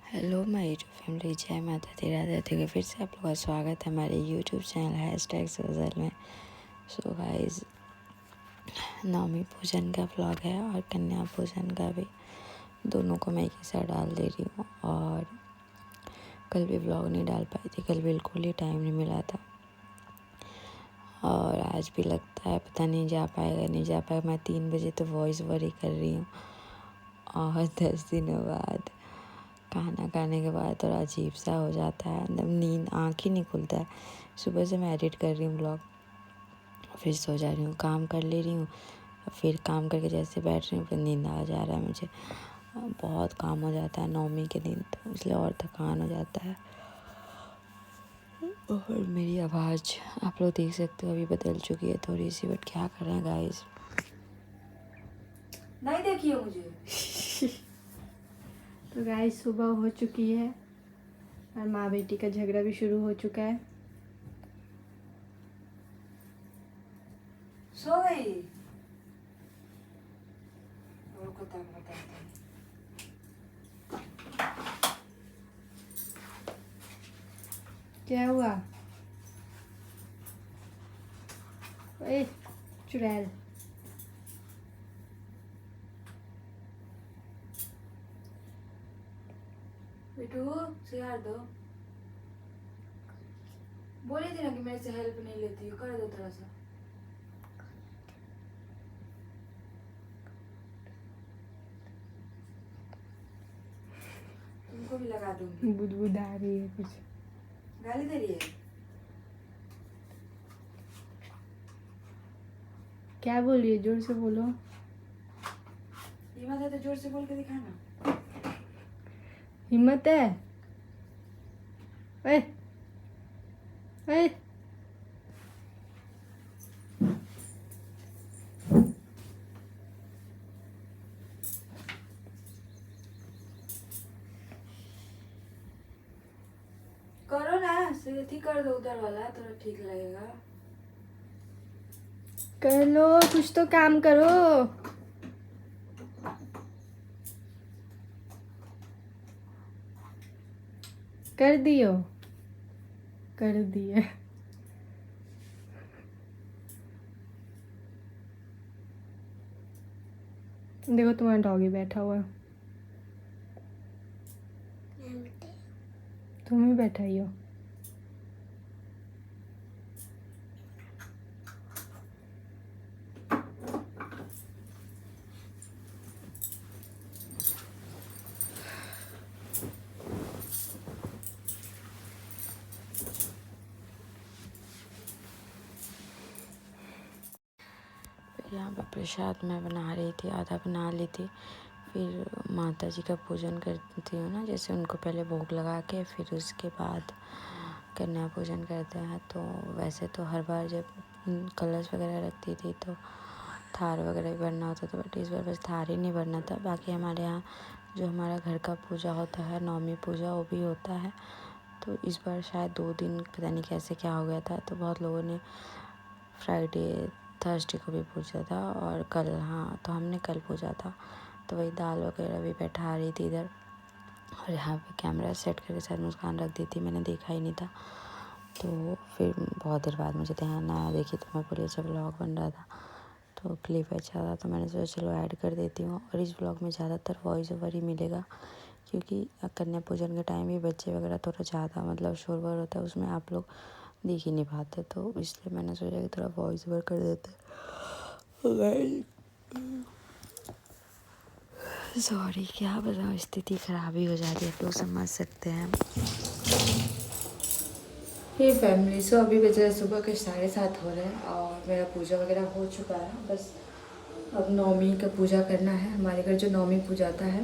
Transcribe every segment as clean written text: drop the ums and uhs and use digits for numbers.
Hello my YouTube family, जय माता दी। राधे राधे। फिर से आप लोगों का स्वागत है हमारे यूट्यूब चैनल #सोजल में। सो गाइस, नवमी पूजन का व्लॉग है और कन्या पूजन का भी, दोनों को मैं एक ही साथ डाल दे रही हूँ। और कल भी व्लॉग नहीं डाल पाई थी, कल बिल्कुल ही टाइम नहीं मिला था। और आज भी लगता है पता नहीं जा पाएगा नहीं जा पाएगा। मैं 3 बजे तो वॉइस ओवर ही कर रही हूँ और 10 दिनों बाद खाना खाने के बाद थोड़ा अजीब सा हो जाता है, मतलब नींद, आँख ही नहीं खुलता है। सुबह से मैं एडिट कर रही हूँ ब्लॉग, फिर सो जा रही हूँ, काम कर ले रही हूँ, फिर काम करके जैसे बैठ रही हूँ फिर नींद आ जा रहा है मुझे। बहुत काम हो जाता है नवमी के दिन, तो इसलिए और थकान हो जाता है। और मेरी आवाज़ आप लोग देख सकते हो अभी बदल चुकी है थोड़ी सी, बट क्या कर रहे हैं गाइस। नहीं देखिए मुझे। तो गाइस, सुबह हो चुकी है और माँ बेटी का झगड़ा भी शुरू हो चुका है। सो गई। और क्या हुआ? ए, चुड़ैल। बेटू सियार दो। बोली थी ना कि मेरे से हेल्प नहीं लेती हो, कर दो थोड़ा सा। तुमको भी लगा दूंगी। बुदबुदा रही है कुछ। गाली दे रही है। क्या बोल रही है? जोर से बोलो। हिम्मत है तो जोर से बोल के दिखाना। हिम्मत है? ए, ए, करो ना, सीधी कर दो उधर वाला, थोड़ा ठीक लगेगा। कर लो, कुछ तो काम करो। कर दियो, कर दिए। देखो तुम्हारा डॉगी बैठा हुआ है। तुम ही बैठा ही हो। यहाँ पर प्रसाद मैं बना रही थी, आधा बना ली थी। फिर माता जी का पूजन करती हूँ ना, जैसे उनको पहले भोग लगा के फिर उसके बाद कन्या पूजन करते हैं। तो वैसे तो हर बार जब कलश वगैरह रखती थी तो थार वगैरह भी भरना होता था, बट इस बार बस थार ही नहीं भरना था। बाकी हमारे यहाँ जो हमारा घर का पूजा होता है, नवमी पूजा, वो भी होता है। तो इस बार शायद 2 दिन पता नहीं कैसे क्या हो गया था, तो बहुत लोगों ने फ्राइडे थर्सडे को भी पूजा था और कल, हाँ, तो हमने कल पूजा था। तो वही दाल वगैरह भी बैठा रही थी इधर, और यहाँ पे कैमरा सेट करके शायद मुस्कान रख दी थी, मैंने देखा ही नहीं था। तो फिर बहुत देर बाद मुझे ध्यान आया, देखी तो मैं बोली जब व्लॉग बन रहा था तो क्लिप अच्छा था, तो मैंने सोचा चलो ऐड कर देती हूँ। और इस व्लॉग में ज़्यादातर वॉइस ओवर ही मिलेगा, क्योंकि कन्या पूजन के टाइम भी बच्चे वगैरह थोड़ा ज़्यादा मतलब शोर वोर होता है, उसमें आप लोग देख ही नहीं पाते, तो इसलिए मैंने सोचा कि थोड़ा वॉइस ओवर कर देते। सॉरी, क्या बताऊँ, स्थिति ख़राब ही हो जाती है, आप लोग समझ सकते हैं। हे फैमिली, सो अभी बज रहे सुबह के 7:30 हो रहे हैं और मेरा पूजा वगैरह हो चुका है। बस अब नवमी का पूजा करना है। हमारे घर जो नवमी पूजाता है।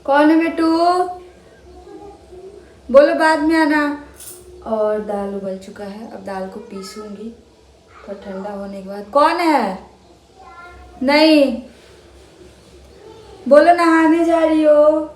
कौन है बेटू? बोलो, बाद में आना। और दाल उबल चुका है, अब दाल को पीसूंगी तो ठंडा होने के बाद। कौन है? नहीं, बोलो नहाने जा रही हो।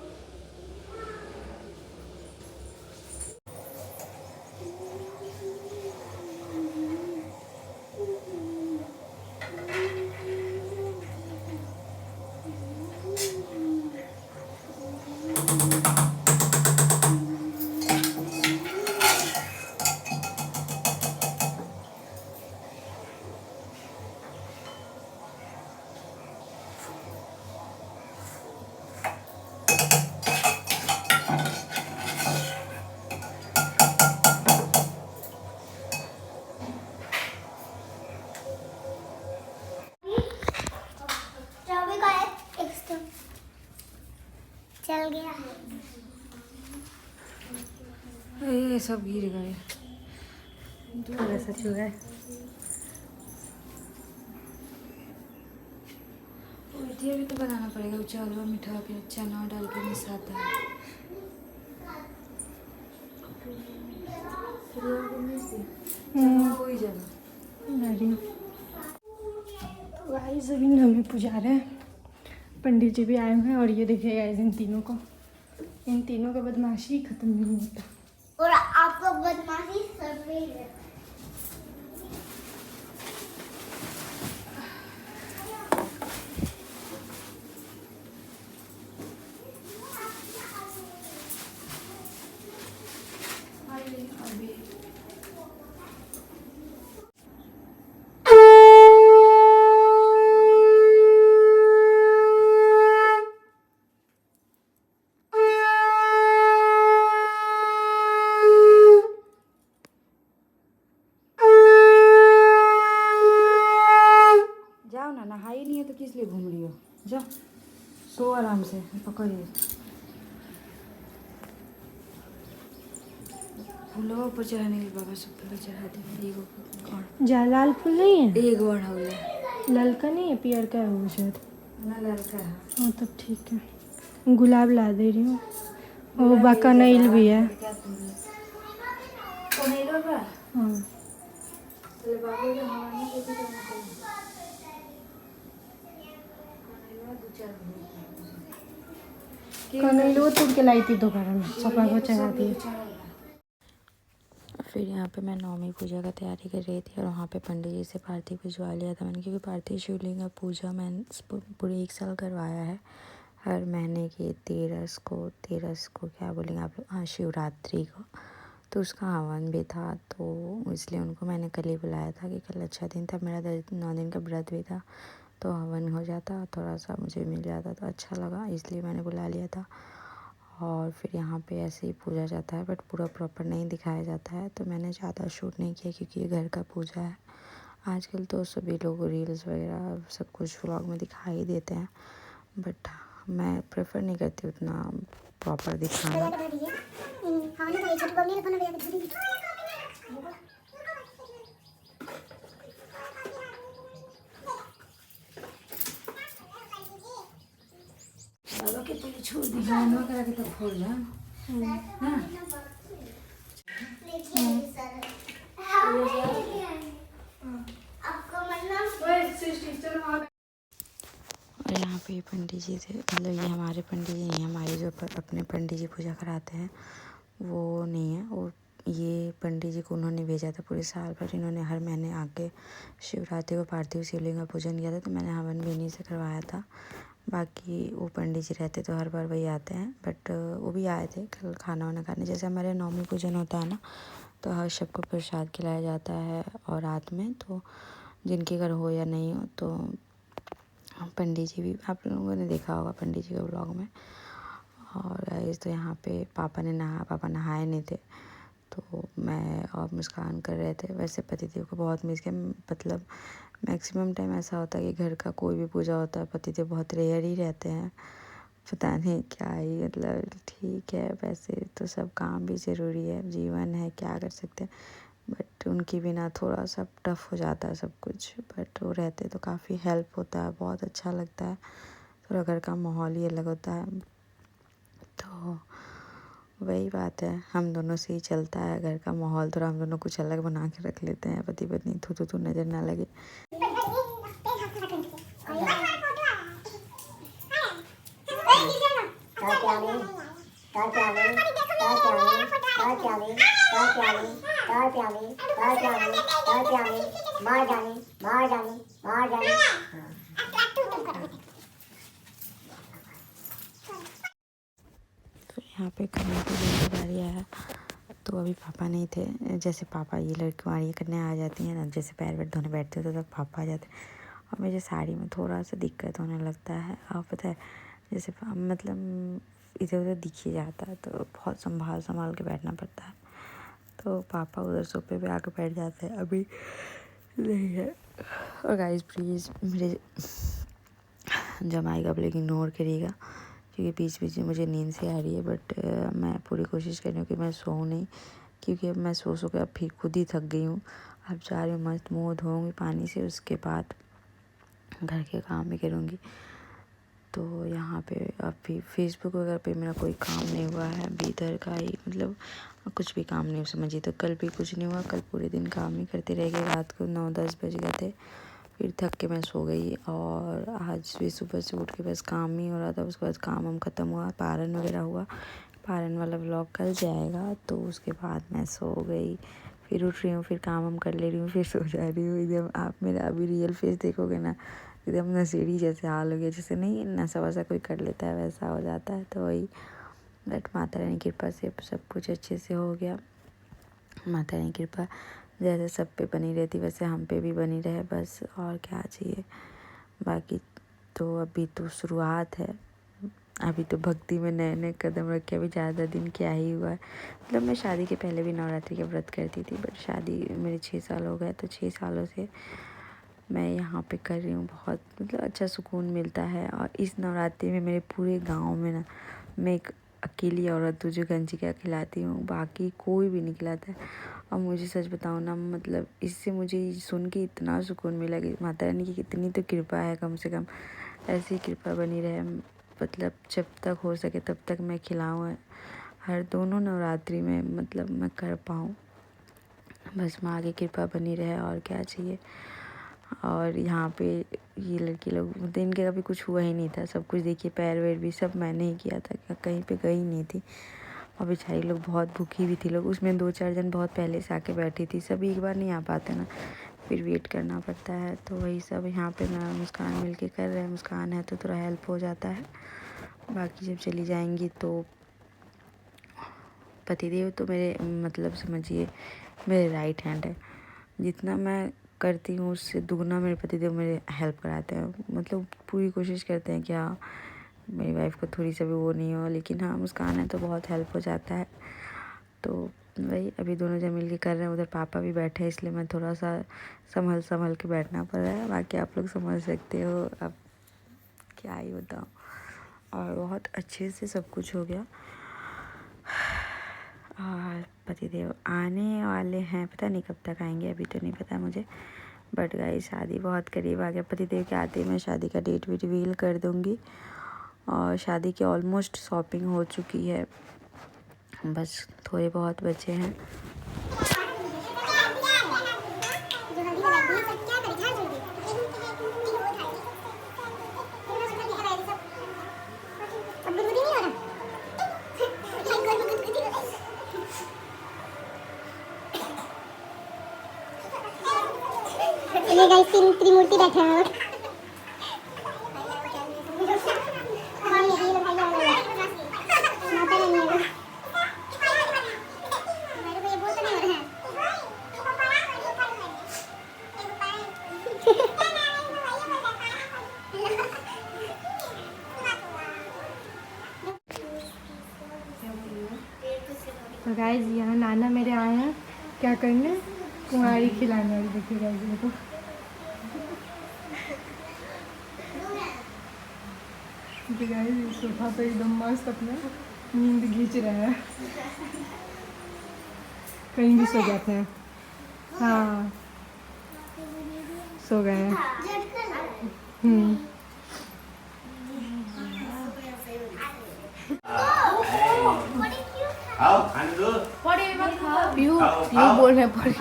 चल गया। ये सब गिर गए, थोड़ा सा छुआ है। ये भी तो बनाना पड़ेगा, चावल मीठा के चना डाल के मिसाता है। हो ही जाएगा। गाइस अभी नमी पुजा रहे हैं, पंडित जी भी आए हुए हैं और ये देखिए गाइस इन तीनों का बदमाशी खत्म नहीं होता। और आपका बदमाशी सब में है। जाओ ना, नहा ही नहीं है तो किस लिए घूम रही हो? जाओ सो आराम से, पकड़िए फूलों पर चढ़ाने के बाबा सब फूल चढ़ाते हैं। एगो और जा लाल फूल नहीं है, एगो अढ़ौला ललका नहीं है, पियर का है वो शायद। ना लड़का है। हाँ तब ठीक है, गुलाब ला दे रही हूँ। वो बाकनैल भी है। कनेलो बा हाँ चले बाबू के हवा नहीं देती तो ना कनेलो दो चार कनैलो तोड़ के लाई थी दोबारा में, सबका को चढ़ा दिए। फिर यहाँ पे मैं नौमी पूजा का तैयारी कर रही थी और वहाँ पे पंडित जी से पार्थिव भिजवा लिया था मैंने, क्योंकि पार्थिव शिवलिंग का पूजा मैंने पूरे 1 साल करवाया है। हर महीने के 13 को क्या बोलेंगे आप लोग, हाँ शिवरात्रि को, तो उसका हवन भी था, तो इसलिए उनको मैंने कल ही बुलाया था कि कल अच्छा दिन था, मेरा 9 दिन का व्रत भी था, तो हवन हो जाता, थोड़ा सा मुझे मिल जाता तो अच्छा लगा, इसलिए मैंने बुला लिया था। और फिर यहाँ पे ऐसे ही पूजा जाता है, बट पूरा प्रॉपर नहीं दिखाया जाता है, तो मैंने ज़्यादा शूट नहीं किया क्योंकि ये घर का पूजा है। आजकल तो सभी लोग रील्स वगैरह सब कुछ व्लॉग में दिखा ही देते हैं, बट मैं प्रेफर नहीं करती उतना प्रॉपर दिखाना। के पहले छोड़ दी जानवा करा के तब खोल जा। हाँ और यहाँ पे पंडित जी थे, मतलब ये हमारे पंडित जी नहीं, हमारे जो अपने पंडित जी पूजा कराते हैं वो नहीं है, और ये पंडित जी को उन्होंने भेजा था पूरे साल भर, इन्होंने हर महीने आके शिवरात्रि को पार्थिव शिवलिंग का पूजन किया था, तो मैंने हवन भी इन्हीं से करवाया था। बाकी वो पंडित जी रहते तो हर बार वही आते हैं, बट वो भी आए थे कल खाना वाना खाने। जैसे हमारे नौमी पूजन होता है ना, तो हर सबको प्रसाद खिलाया जाता है, और रात में तो जिनके घर हो या नहीं हो तो पंडित जी भी, आप लोगों ने देखा होगा पंडित जी के ब्लॉग में। और इस तो यहाँ पे पापा नहाए नहीं थे, तो मैं और मुस्कान कर रहे थे। वैसे पतिदेव को बहुत मिस किया, मतलब मैक्सिमम टाइम ऐसा होता है कि घर का कोई भी पूजा होता है पतिदेव बहुत रेयर ही रहते हैं, पता नहीं क्या ही, मतलब ठीक है वैसे तो सब काम भी ज़रूरी है, जीवन है, क्या कर सकते हैं, बट उनकी बिना थोड़ा सा टफ हो जाता है सब कुछ, बट वो रहते तो काफ़ी हेल्प होता है, बहुत अच्छा लगता है, थोड़ा घर का माहौल ही अलग होता है। तो वही बात है, हम दोनों से ही चलता है घर का माहौल, थोड़ा हम दोनों कुछ अलग बना के रख लेते हैं, पति पत्नी थू नज़र ना लगे। यहाँ पे करने की जिम्मेदारी आया तो अभी पापा नहीं थे। जैसे पापा ये लड़कियाँ करने आ जाती हैं ना, जैसे पैर वैर धोने बैठते तो तब पापा आ जाते और मुझे साड़ी में थोड़ा सा दिक्कत होने लगता है। आप पता है जैसे मतलब इधर उधर दिख ही जाता है तो बहुत संभाल के बैठना पड़ता है। तो पापा उधर सोफे पे आके बैठ जाते हैं, अभी नहीं है। और गाइस प्लीज़ मेरे जमाई का ब्लॉग इग्नोर करिएगा क्योंकि बीच बीच में मुझे नींद से आ रही है। बट मैं पूरी कोशिश कर रही हूँ कि मैं सोऊं नहीं, क्योंकि अब मैं सो के अब फिर खुद ही थक गई हूँ। अब जा रही हूँ, मस्त मुँह धोऊंगी पानी से, उसके बाद घर के काम भी करूँगी। तो यहाँ पे अभी फेसबुक वगैरह पे मेरा कोई काम नहीं हुआ है अभी इधर का ही, मतलब कुछ भी काम नहीं समझिए। तो कल भी कुछ नहीं हुआ, कल पूरे दिन काम ही करते रह गए। रात को 9-10 बज गए थे, फिर थक के मैं सो गई। और आज भी सुबह से उठ के बस काम ही हो रहा था। उसके बाद काम ख़त्म हुआ, पारन वगैरह हुआ। पारन वाला व्लॉग कल जाएगा, तो उसके बाद मैं सो गई। फिर उठ रही हूँ, फिर काम कर ले रही हूँ, फिर सो जा रही हूँ। एकदम आप मेरा अभी रियल फेस देखोगे ना, एकदम नशेड़ी जैसे हाल हो गया, जैसे नहीं नशा वशा कोई कर लेता है वैसा हो जाता है। तो वही, बट माता रानी की कृपा से सब कुछ अच्छे से हो गया। माता रानी की कृपा जैसे सब पे बनी रहती वैसे हम पे भी बनी रहे बस, और क्या चाहिए। बाकी तो अभी तो शुरुआत है, अभी तो भक्ति में नए नए कदम रखे। अभी ज़्यादा दिन क्या ही हुआ है, मतलब मैं शादी के पहले भी नवरात्रि का व्रत करती थी, बट शादी मेरे 6 साल हो गए। तो 6 सालों से मैं यहाँ पे कर रही हूँ। बहुत मतलब अच्छा सुकून मिलता है। और इस नवरात्रि में मेरे पूरे गांव में ना मैं एक अकेली औरत हूँ जो गंजिका खिलाती हूँ, बाकी कोई भी नहीं खिलाता है। और मुझे सच बताऊँ ना, मतलब इससे मुझे सुन के इतना सुकून मिला कि माता रानी की कितनी तो कृपा है, कम से कम ऐसी कृपा बनी रहे। मतलब जब तक हो सके तब तक मैं खिलाऊँ, हर दोनों नवरात्रि में मतलब मैं कर पाऊँ, बस माँ की कृपा बनी रहे, और क्या चाहिए। और यहाँ पे ये लड़की लोग तो इनके कभी कुछ हुआ ही नहीं था। सब कुछ देखिए, पैर वैर भी सब मैंने ही किया था, कहीं पे गई नहीं थी। और बेचारी लोग बहुत भूखी भी थी लोग, उसमें 2-4 जन बहुत पहले से आके बैठी थी। सभी एक बार नहीं आ पाते ना, फिर वेट करना पड़ता है। तो वही सब यहाँ पे मैं मुस्कान मिल के कर रहे हैं। मुस्कान है तो थोड़ा हेल्प हो जाता है। बाकी जब चली जाएंगी तो पतिदेव तो मेरे मतलब समझिए मेरे राइट हैंड है। जितना मैं करती हूँ उससे दुगना मेरे पतिदेव मेरे हेल्प कराते हैं। मतलब पूरी कोशिश करते हैं कि हाँ मेरी वाइफ को थोड़ी सा भी वो नहीं हो, लेकिन हाँ मुस्कान है तो बहुत हेल्प हो जाता है। तो वही अभी दोनों जन मिल के कर रहे हैं। उधर पापा भी बैठे हैं, इसलिए मैं थोड़ा सा संभल के बैठना पड़ रहा है। बाकी आप लोग समझ सकते हो, अब क्या ही बताऊँ। और बहुत अच्छे से सब कुछ हो गया। और पतिदेव आने वाले हैं, पता नहीं कब तक आएंगे, अभी तो नहीं पता मुझे। बट गाइस शादी बहुत करीब आ गया। पतिदेव के आते ही मैं शादी का डेट भी रिवील कर दूँगी। और शादी की ऑलमोस्ट शॉपिंग हो चुकी है, बस थोड़े बहुत बचे हैं। ये गाइस त्रिमूर्ति बैठे हैं। तो गाइस यहाँ नाना मेरे आए हैं क्या करने, कुंवारी खिलाने वाली। देखिए गाइस देखो, गाइस सोफा पे एकदम मस्त अपना नींद खींच रहे हैं। कहीं भी सो जाते हैं। हाँ सो गए हैं। पीयू बोल रहे पड़ी।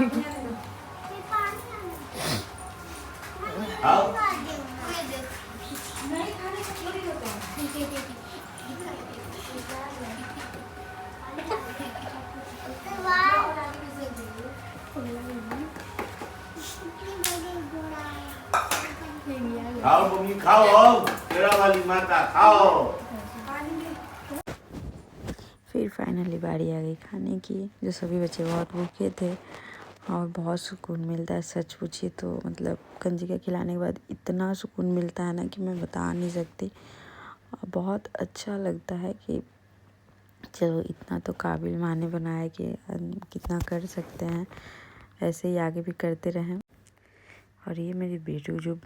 खाओ मम्मी खाओ, तेरा वाली माता खाओ। फिर फाइनली बारी आ गई खाने की, जो सभी बच्चे बहुत भूखे थे और बहुत सुकून मिलता है। सच पूछिए तो मतलब कंजिका खिलाने के बाद इतना सुकून मिलता है ना कि मैं बता नहीं सकती। बहुत अच्छा लगता है कि चलो इतना तो काबिल माँ ने बनाया कि कितना कर सकते हैं, ऐसे ही आगे भी करते रहें। और ये मेरी बेटी जो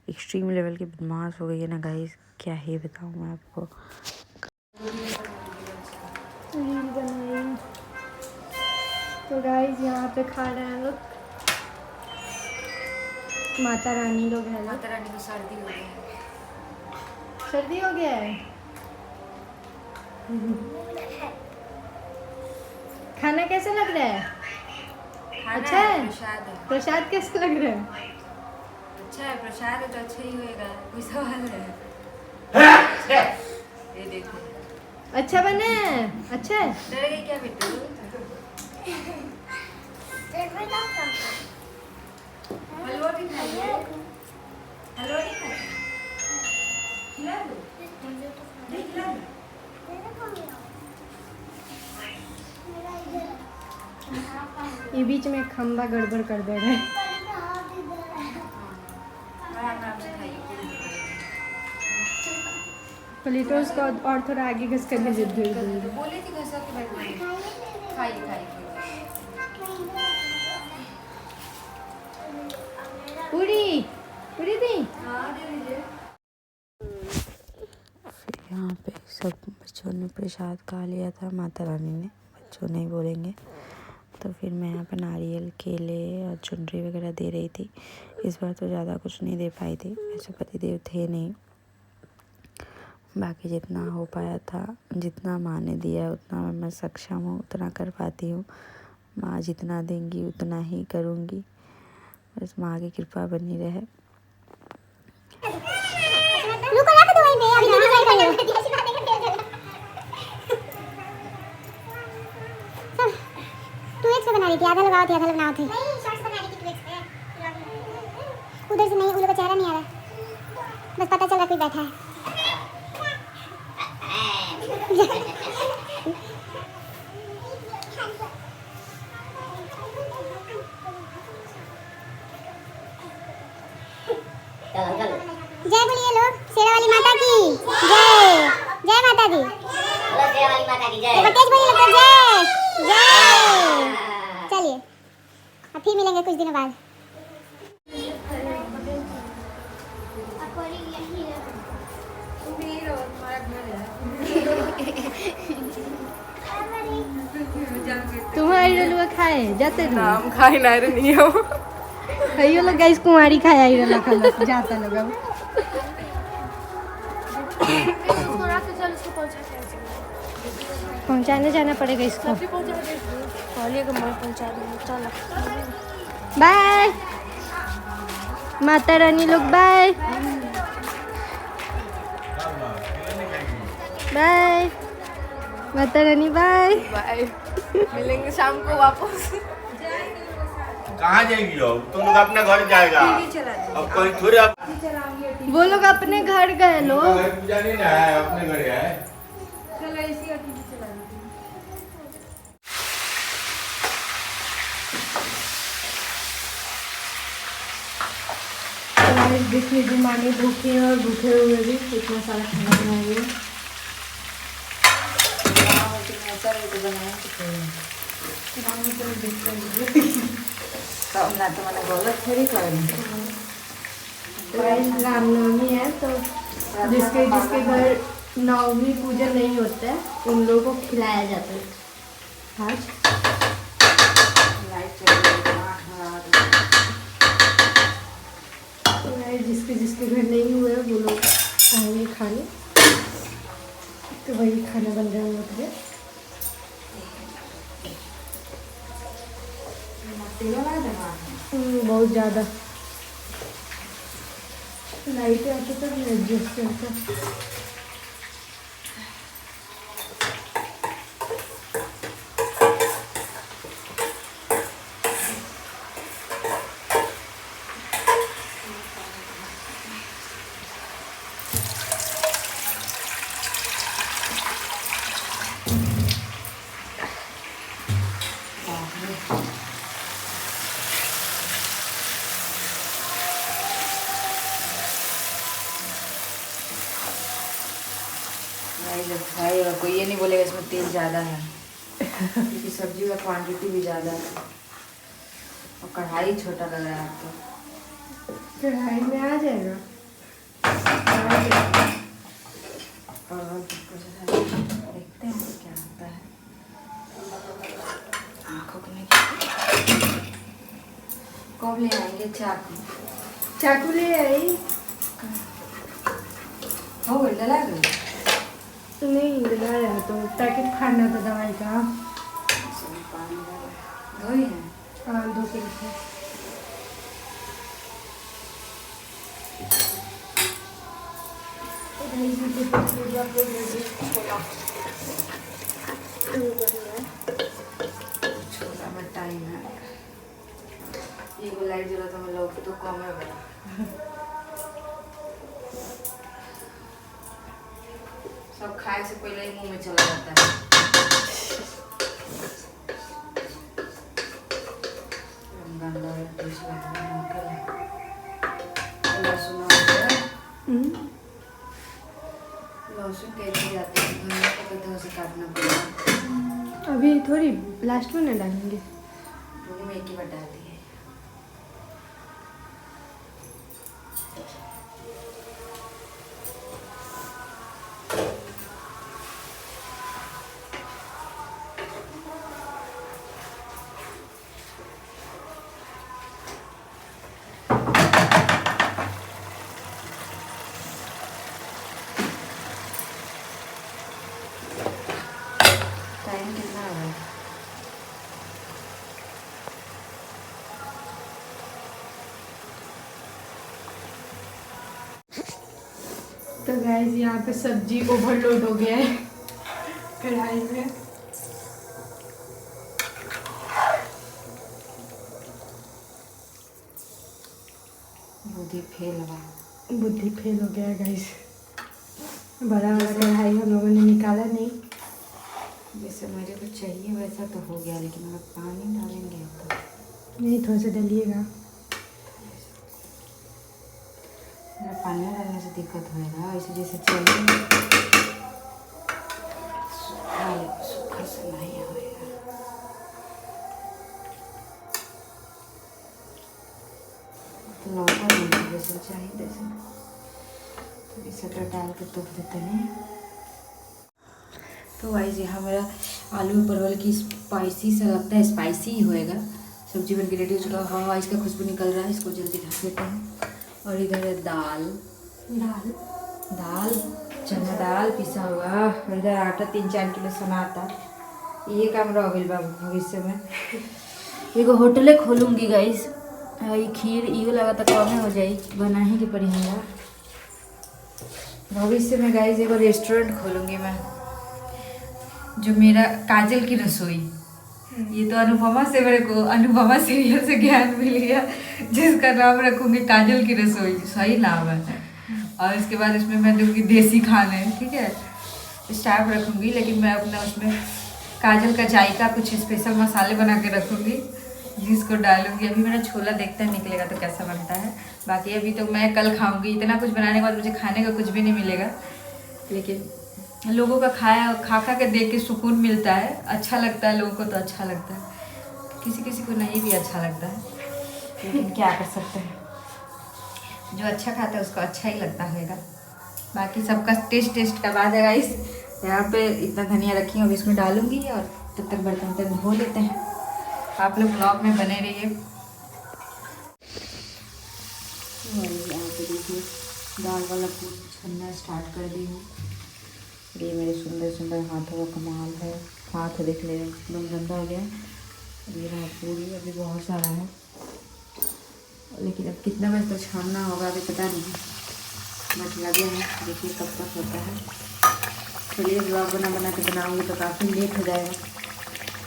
एक्सट्रीम लेवल की बदमाश हो गई है ना गाइस, क्या ही बताऊँ मैं आपको। रील बनाई तो गाइस यहाँ पे खा रहे हैं लोग, माता रानी लोग हैं। माता रानी को सर्दी हो गई है। सर्दी हो गया है। खाना कैसा लग रहा है? अच्छा है? प्रसाद है। प्रसाद कैसा लग रहा है? अच्छा है, प्रसाद है तो अच्छा ही होएगा, कोई सवाल है? ये देखो अच्छा बना है? अच्छा है? डर गई क्या बेटी? हलवा भी खाइए, हलवा नहीं खाइए, खिला दो, नहीं खिला दो। ये बीच में खंबा गड़बड़ कर दे रहे हैं। आराम से खाइए। प्लेटोस को और थोड़ा आगे घस कर दीजिए। बोले थी घसा के बैठने, खाइए खाइए। पूरी पूरी दी। फिर यहाँ पे सब बच्चों ने प्रसाद खा लिया था, माता रानी ने, बच्चों नहीं बोलेंगे। तो फिर मैं यहाँ पे नारियल, केले और चुनरी वगैरह दे रही थी। इस बार तो ज़्यादा कुछ नहीं दे पाई थी, ऐसे पतिदेव थे नहीं। बाकी जितना हो पाया था, जितना माँ ने दिया उतना मैं सक्षम हूँ, उतना कर पाती हूँ। माँ जितना देंगी उतना ही करूँगी, बस माँ की कृपा बनी रहे। रुको रख दो वहीं पे, अभी नहीं करेंगे। तू एक से बना रही थी, आधा लगाओ थे, आधा बनाओ थे। नहीं शॉर्ट्स बना रही थी तू एक से। उधर से नहीं, उन लोग का चेहरा नहीं आ रहा, बस पता चल रहा कोई बैठा है। जय बोलिए लोग, शेरा वाली माता की जय। जय माता दी। शेरा वाली माता की जय। तेज बोलिए लोग, जय जय। चलिए अब फिर मिलेंगे कुछ दिनों बाद। तुम्हारी रलुआ खाए जाते नाम खाए ना रे नहीं हो। कहियो लोग गाइस कुमारी खाए आई रला खाना जाता लोग अब। पहुंचाने जाना पड़ेगा इसको। बाय माता रानी लोग, bye bye Mata Rani, bye bye, मिलेंगे शाम को वापस। कहाँ जाएगी लोग? तुम लोग अपना घर जाएगा, अब कोई थोड़े आप वो लोग अपने घर गए लोग। घर पूजा नहीं ना है, अपने घर है। देख लीजिए मानी भूखे हैं और भूखे हुए भी इतना सारा खाना बनाएंगे। रामनवमी है तो जिसके जिसके घर नवमी पूजन नहीं होता है उन लोगों को खिलाया जाता है आज। जिसके जिसके घर नहीं हुए वो लोग आएंगे खाने, तो वही खाना बन रहा है हम लोग के। बहुत ज़्यादा लाइट आती तो एडजस्ट करता। फ्राई और कोई ये नहीं बोलेगा इसमें तेल ज़्यादा है, क्योंकि सब्जी का क्वांटिटी भी ज़्यादा है और कढ़ाई छोटा लग रहा है आपको। कढ़ाई में आ जाएगा। और देखते हैं क्या होता है। आँखों के नहीं कब ले आएंगे चाकू? चाकू ले आई? हो गई डला गई? नहीं दिलाया, तो पैकेट फाड़ना था दवाई का। धोई है? हाँ 2 किलो है। छोटा में टाइम है, ये लाइट जरूरत है लोग तो कम है बड़ा। सब खाए से पहले ही मुंह में चला जाता है। गंदा टेस्ट लगता है। लहसुन लहसुन कैसे जाते हैं धनिया को तो से काटना पड़ेगा। अभी थोड़ी लास्ट में ना डालेंगे, दोनों में एक ही बार डाल दिए। टाइम कितना हो रहा है? तो गाइस यहाँ पे सब्जी ओवरलोड हो गया है कढ़ाई में। बुद्धि फेल हुआ। बुद्धि फेल हो गया है गाइस। बड़ा वाला कढ़ाई हम लोगों ने निकाला नहीं। जैसे मेरे को चाहिए वैसा तो हो गया, लेकिन अगर पानी डालेंगे तो नहीं, थोड़ा सा डालिएगा। पानी डालने से दिक्कत होएगा, ऐसे जैसे चाहिए सूखा से नहीं होएगा। तो लौका नहीं जैसे चाहिए वैसे तो सब डाल के तोप देते हैं। तो वाइज यहाँ मेरा आलू परवल की स्पाइसी सा लगता है, स्पाइसी ही होएगा। सब्जी बन के रेडी हो चुका है। हाँ इसका खुशबू निकल रहा है, इसको जल्दी ढक देते हैं। और इधर है दाल चना दाल पिसा हुआ। और इधर आटा 3-4 किलो सनाता। ये काम रह गई बाबू भविष्य में एगो होटले खोलूँगी गाइस। ये खीर इहो लगा तो कम हो जाए, बना ही के पड़ी हमरा भविष्य में गाइस। एगो रेस्टोरेंट खोलूँगी मैं, जो मेरा काजल की रसोई। ये तो अनुपमा से मेरे को अनुपमा सीरियल से ज्ञान मिल गया, जिसका नाम रखूँगी काजल की रसोई। सही नाम है। और इसके बाद इसमें मैं दूँगी देसी खाने, ठीक है, स्टाफ रखूँगी। लेकिन मैं अपना उसमें काजल का जायका कुछ स्पेशल मसाले बना के रखूँगी, जिसको डालूँगी। अभी मेरा छोला देखते हैं निकलेगा तो कैसा बनता है। बाकी अभी तो मैं कल खाऊँगी। इतना कुछ बनाने के बाद मुझे खाने का कुछ भी नहीं मिलेगा, लेकिन लोगों का खाया खा के देख के सुकून मिलता है, अच्छा लगता है। लोगों को तो अच्छा लगता है, किसी किसी को नहीं भी अच्छा लगता है, लेकिन क्या कर सकते हैं। जो अच्छा खाता है उसको अच्छा ही लगता होगा। बाकी सबका टेस्ट का बात है गाइस। यहाँ पे इतना धनिया रखी हूँ, अब इसमें डालूंगी और तब तक बर्तन धो लेते हैं। आप लोग ब्लॉग में बने रहिए। यहाँ पे देखिए दाल वाला छन्ना स्टार्ट कर दी हूँ। ये मेरे सुंदर सुंदर हाथों का कमाल है। हाथ देख ले एकदम गंदा हो गया। ये रहा पूरी, अभी बहुत सारा है, लेकिन अब कितना बजे तक छानना होगा अभी पता नहीं। बट लगे हैं, देखिए कब तक होता है। चलिए ब्लॉग बना के बनाऊँगी तो काफ़ी लेट हो जाएगा,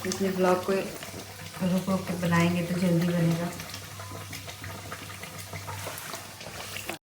इसलिए ब्लॉग को रुक के बनाएंगे तो जल्दी बनेगा।